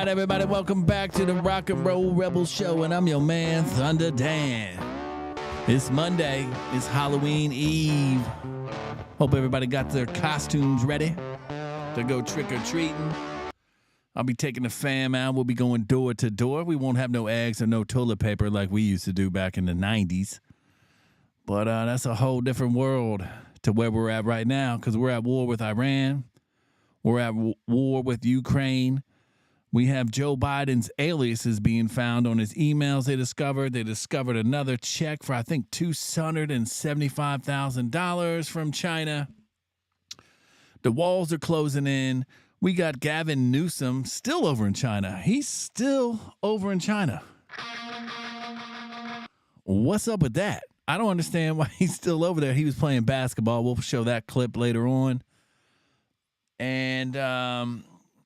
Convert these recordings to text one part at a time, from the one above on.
everybody. Welcome back to the Rock and Roll Rebel Show, and I'm your man, Thunder Dan. It's Monday. It's Halloween Eve. Hope everybody got their costumes ready to go trick-or-treating. I'll be taking the fam out. We'll be going door to door. We won't have no eggs or no toilet paper like we used to do back in the 90s. But that's a whole different world to where we're at right now, because we're at war with Iran. We're at war with Ukraine. We have Joe Biden's aliases being found on his emails they discovered. They discovered another check for, I think, $275,000 from China. The walls are closing in. We got Gavin Newsom still over in China. He's still over in China. What's up with that? I don't understand why he's still over there. He was playing basketball. We'll show that clip later on. And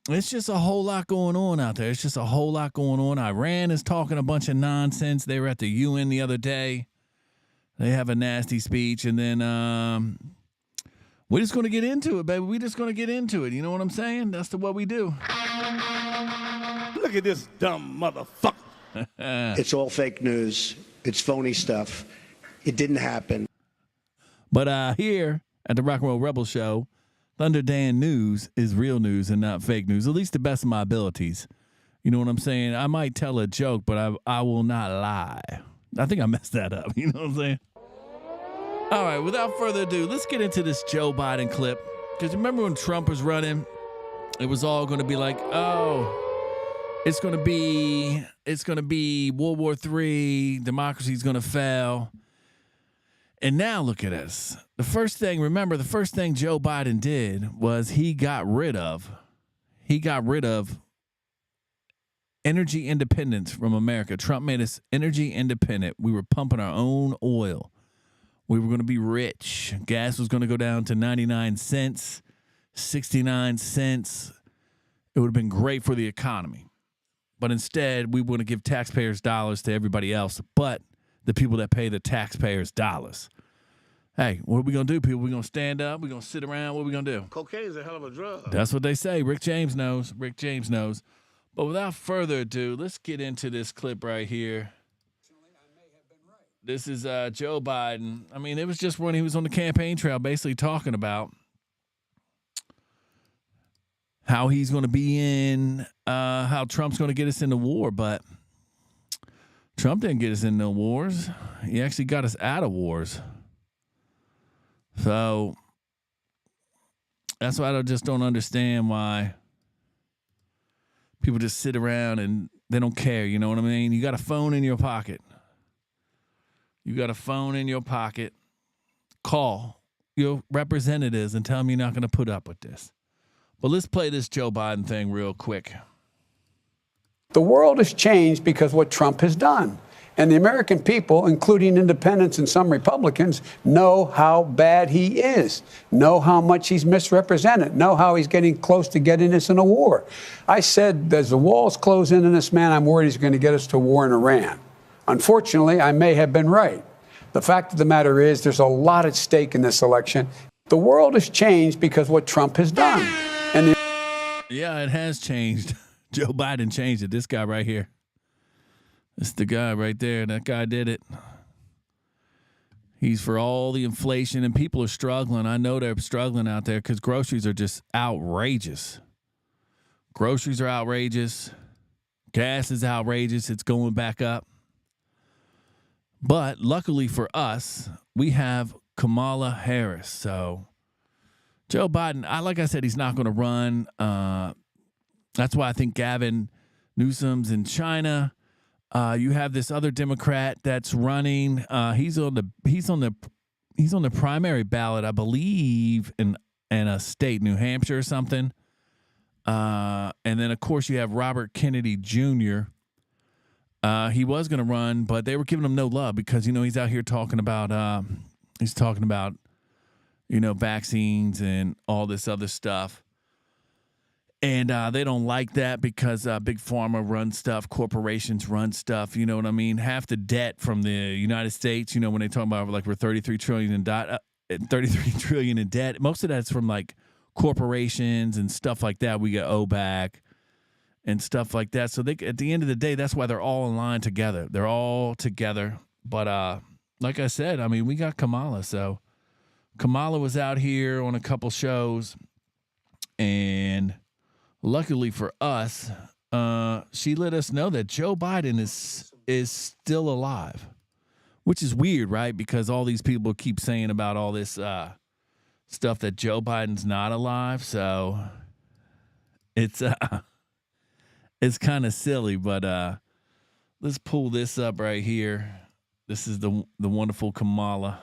it's just a whole lot going on out there. It's just a whole lot going on. Iran is talking a bunch of nonsense. They were at the UN the other day. They have a nasty speech. And then we're just going to get into it, baby. We're just going to get into it. You know what I'm saying? That's what we do. Look at this dumb motherfucker. It's all fake news. It's phony stuff. It didn't happen. But here at the Rock and Roll Rebel Show, Thunder Dan news is real news and not fake news, at least the best of my abilities. You know what I'm saying? I might tell a joke, but I will not lie. I think I messed that up. You know what I'm saying? All right, without further ado, let's get into this Joe Biden clip. Because remember when Trump was running, it was all going to be like, oh, it's going to be World War III, democracy's going to fail. And now look at us. The first thing Joe Biden did was he got rid of energy independence from America. Trump made us energy independent. We were pumping our own oil. We were going to be rich. Gas was going to go down to 99 cents, 69 cents. It would have been great for the economy. But instead, we want to give taxpayers' dollars to everybody else, but the people that pay the taxpayers' dollars. Hey, what are we going to do, people? We're going to stand up? We're going to sit around? What are we going to do? Cocaine is a hell of a drug. That's what they say. Rick James knows. But without further ado, let's get into this clip right here. This is Joe Biden. I mean, it was just when he was on the campaign trail basically talking about how he's going to be in, how Trump's going to get us into war. But Trump didn't get us in no wars. He actually got us out of wars. So that's why I just don't understand why people just sit around and they don't care. You know what I mean? You got a phone in your pocket. Call your representatives and tell them you're not going to put up with this. But let's play this Joe Biden thing real quick. The world has changed because of what Trump has done. And the American people, including independents and some Republicans, know how bad he is, know how much he's misrepresented, know how he's getting close to getting us in a war. I said, as the walls close in on this man, I'm worried he's going to get us to war in Iran. Unfortunately, I may have been right. The fact of the matter is there's a lot at stake in this election. The world has changed because of what Trump has done. Yeah, it has changed. Joe Biden changed it. This guy right here. It's the guy right there. That guy did it. He's for all the inflation, and people are struggling. I know they're struggling out there because groceries are just outrageous. Groceries are outrageous. Gas is outrageous. It's going back up. But luckily for us, we have Kamala Harris. So Joe Biden, like I said, he's not going to run. That's why I think Gavin Newsom's in China. You have this other Democrat that's running. He's on the primary ballot, I believe, in a state, New Hampshire or something. And then of course you have Robert Kennedy Jr. He was going to run, but they were giving him no love because he's out here talking about vaccines and all this other stuff. And they don't like that because Big Pharma runs stuff, corporations run stuff. You know what I mean? Half the debt from the United States, when they talk about like we're $33 trillion in debt, most of that's from like corporations and stuff like that. We get owe back. and stuff like that. So they, at the end of the day, that's why they're all in line together. They're all together. But like I said, I mean, we got Kamala. So Kamala was out here on a couple shows, and luckily for us, she let us know that Joe Biden is still alive, which is weird, right? Because all these people keep saying about all this stuff that Joe Biden's not alive. So it's kind of silly, but let's pull this up right here. This is the wonderful Kamala.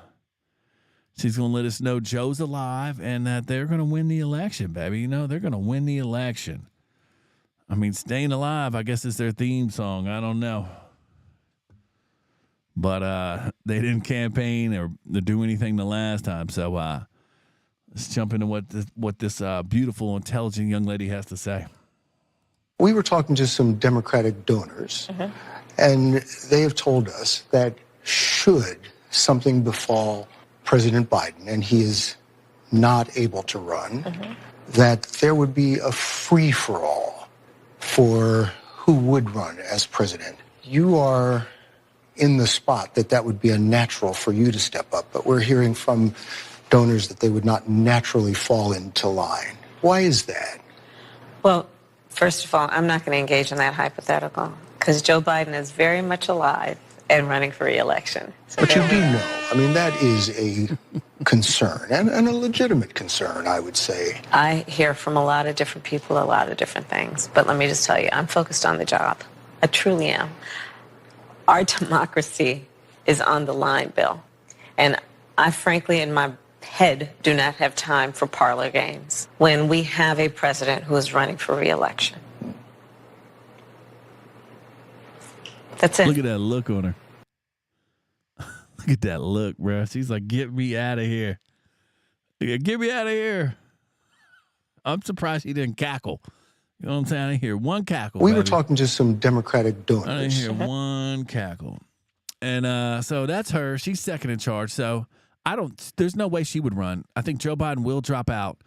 She's going to let us know Joe's alive and that they're going to win the election, baby. You know, they're going to win the election. I mean, staying alive, I guess, is their theme song. I don't know. But they didn't campaign or do anything the last time. So let's jump into what this beautiful, intelligent young lady has to say. We were talking to some Democratic donors, and they have told us that should something befall President Biden and he is not able to run, that there would be a free-for-all for who would run as president. You are in the spot that would be unnatural for you to step up, but we're hearing from donors that they would not naturally fall into line. Why is that? Well, first of all, I'm not going to engage in that hypothetical because Joe Biden is very much alive and running for re-election. So but you do know, I mean, that is a concern and a legitimate concern, I would say. I hear from a lot of different people a lot of different things, but let me just tell you, I'm focused on the job. I truly am. Our democracy is on the line, Bill. And I frankly, in my head, do not have time for parlor games when we have a president who is running for re-election. That's it. Look at that look on her. Look at that look, bro. She's like, get me out of here. Get me out of here. I'm surprised she didn't cackle. You know what I'm saying? I didn't hear one cackle. We were talking to some Democratic donors. I didn't hear one cackle. And so that's her. She's second in charge. So there's no way she would run. I think Joe Biden will drop out.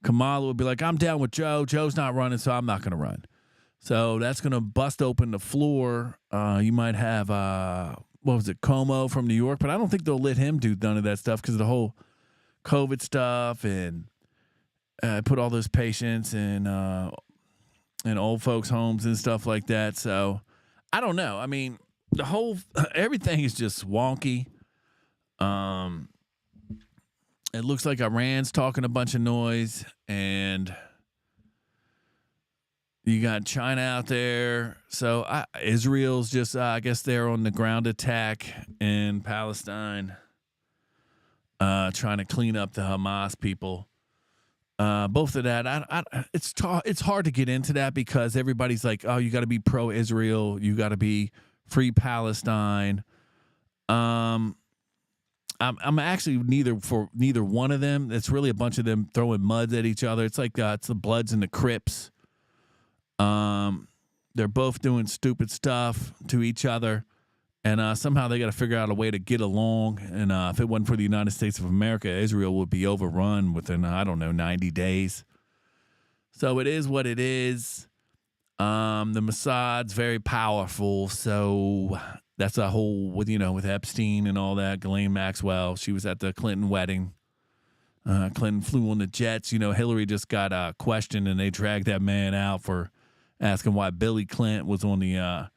Kamala would be like, I'm down with Joe. Joe's not running, so I'm not going to run. So that's going to bust open the floor. You might have, what was it, Como from New York, but I don't think they'll let him do none of that stuff because of the whole COVID stuff and put all those patients in old folks' homes and stuff like that. So I don't know. I mean, the whole everything is just wonky. It looks like Iran's talking a bunch of noise, and you got China out there. So Israel's just, I guess they're on the ground attack in Palestine, trying to clean up the Hamas people. Both of that, it's hard to get into that because everybody's like, oh, you got to be pro-Israel, you got to be free Palestine. I'm actually neither one of them. It's really a bunch of them throwing muds at each other. It's like it's the Bloods and the Crips. They're both doing stupid stuff to each other, and somehow they got to figure out a way to get along. And if it wasn't for the United States of America, Israel would be overrun within 90 days. So it is what it is. The Mossad's very powerful, so that's a whole with Epstein and all that. Ghislaine Maxwell, she was at the Clinton wedding. Clinton flew on the jets. Hillary just got questioned, and they dragged that man out for asking why Billy Clinton was on the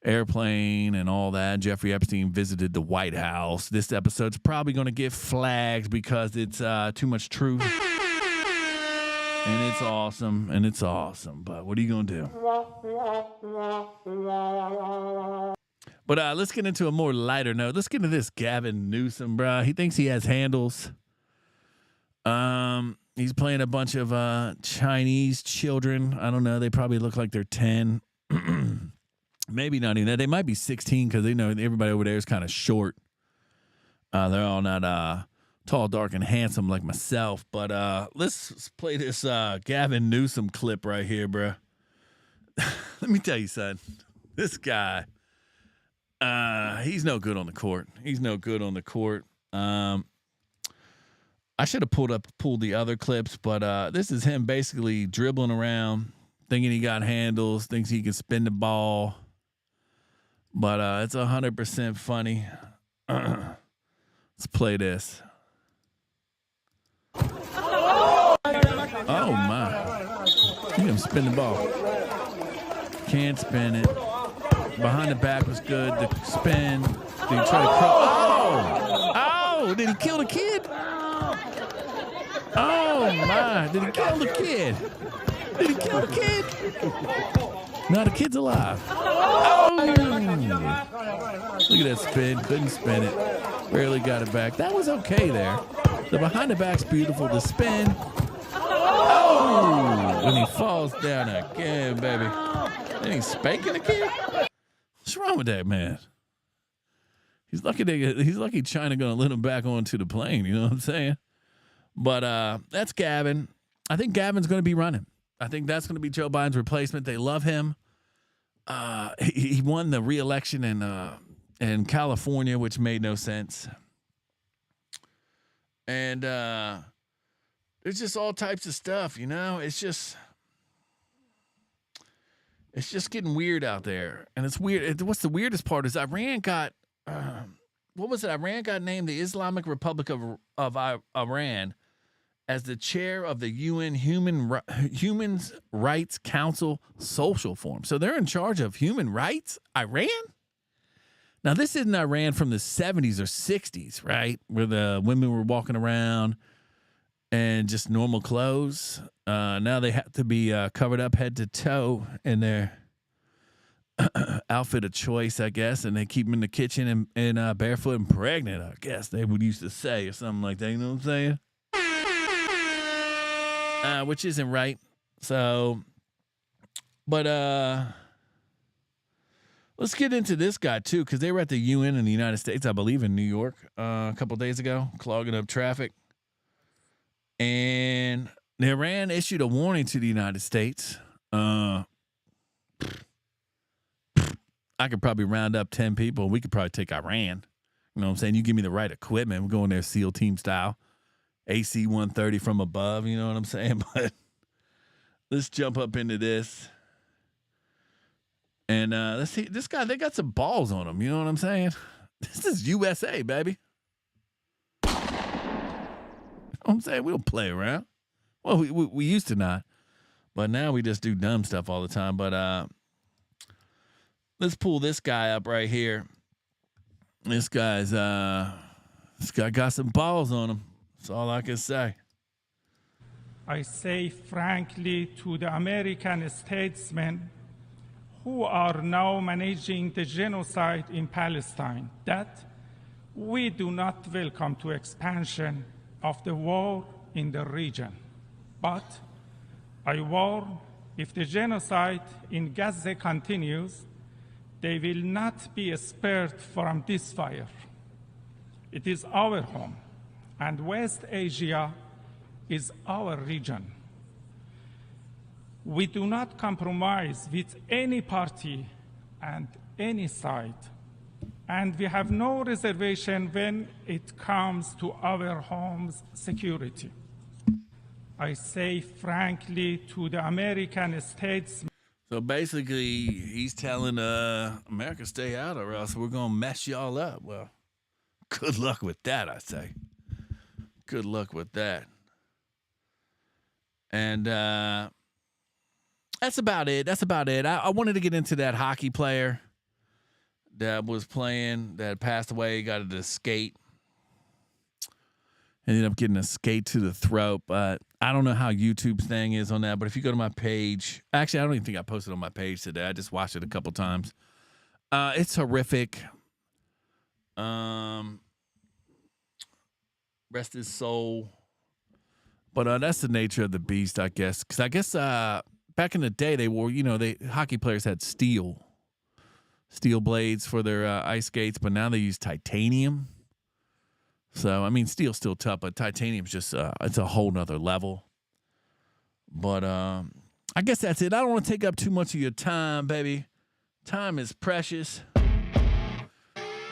airplane and all that. Jeffrey Epstein visited the White House. This episode's probably going to get flagged because it's too much truth. And it's awesome. But what are you going to do? But let's get into a more lighter note. Let's get into this Gavin Newsom, bro. He thinks he has handles. He's playing a bunch of Chinese children. I don't know. They probably look like they're 10. Maybe not even that. They might be 16 because they know everybody over there is kind of short. They're all not tall, dark, and handsome like myself. But let's play this Gavin Newsom clip right here, bro. Let me tell you, son. This guy, he's no good on the court. I should have pulled the other clips, but this is him basically dribbling around, thinking he got handles, thinks he can spin the ball. But it's 100% funny. Let's play this. Oh, my. He can spin the ball. Can't spin it. Behind the back was good. The spin. Did he try to Oh, did he kill the kid? Oh, my. Did he kill the kid? Did he kill the kid? No, the kid's alive. Oh! Look at that spin. Couldn't spin it. Barely got it back. That was okay there. The behind the back's beautiful. The spin. Oh! When he falls down again, baby. Then he's spanking the kid. What's wrong with that man? He's lucky China gonna let him back onto the plane. You know what I'm saying? But that's Gavin. I think Gavin's gonna be running. I think that's gonna be Joe Biden's replacement. They love him. He won the re-election in California, which made no sense. And there's just all types of stuff, you know? It's just getting weird out there. And it's weird. What's the weirdest part is Iran got, Iran got named the Islamic Republic of Iran as the chair of the UN Human Rights Council Social Forum. So they're in charge of human rights? Iran? Now, this isn't Iran from the 70s or 60s, right? Where the women were walking around and just normal clothes. Now they have to be covered up head to toe in their outfit of choice, I guess. And they keep them in the kitchen and barefoot and pregnant, I guess they would used to say, or something like that. You know what I'm saying? Which isn't right. So, but let's get into this guy too, because they were at the UN in the United States, I believe, in New York a couple of days ago, clogging up traffic. And Iran issued a warning to the United States. I could probably round up 10 people. We could probably take Iran. You know what I'm saying? You give me the right equipment. We're going there SEAL team style. AC-130 from above, you know what I'm saying? But let's jump up into this. And let's see. This guy, they got some balls on him, you know what I'm saying? This is USA, baby. You know what I'm saying? We don't play around. Well, we used to not. But now we just do dumb stuff all the time. But let's pull this guy up right here. This guy got some balls on him. That's all I can say. I say frankly to the American statesmen who are now managing the genocide in Palestine that we do not welcome to expansion of the war in the region. But I warn, if the genocide in Gaza continues, they will not be spared from this fire. It is our home, and West Asia is our region. We do not compromise with any party and any side, and we have no reservation when it comes to our home's security. I say frankly to the American statesmen. So basically, he's telling America, stay out or else we're going to mess y'all up. Well, good luck with that, I say. Good luck with that. And that's about it. I wanted to get into that hockey player that was playing, that passed away, got a skate. Ended up getting a skate to the throat. But I don't know how YouTube's thing is on that. But if you go to my page, actually, I don't even think I posted on my page today. I just watched it a couple times. It's horrific. Rest his soul. But that's the nature of the beast, I guess. Because I guess back in the day, they wore, hockey players had steel blades for their ice skates, but now they use titanium. So, I mean, steel's still tough, but titanium's just, it's a whole nother level. But I guess that's it. I don't want to take up too much of your time, baby. Time is precious.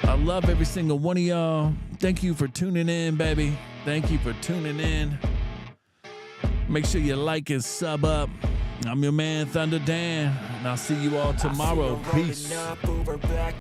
I love every single one of y'all. Thank you for tuning in, baby. Thank you for tuning in. Make sure you like and sub up. I'm your man, Thunder Dan, and I'll see you all tomorrow. Peace.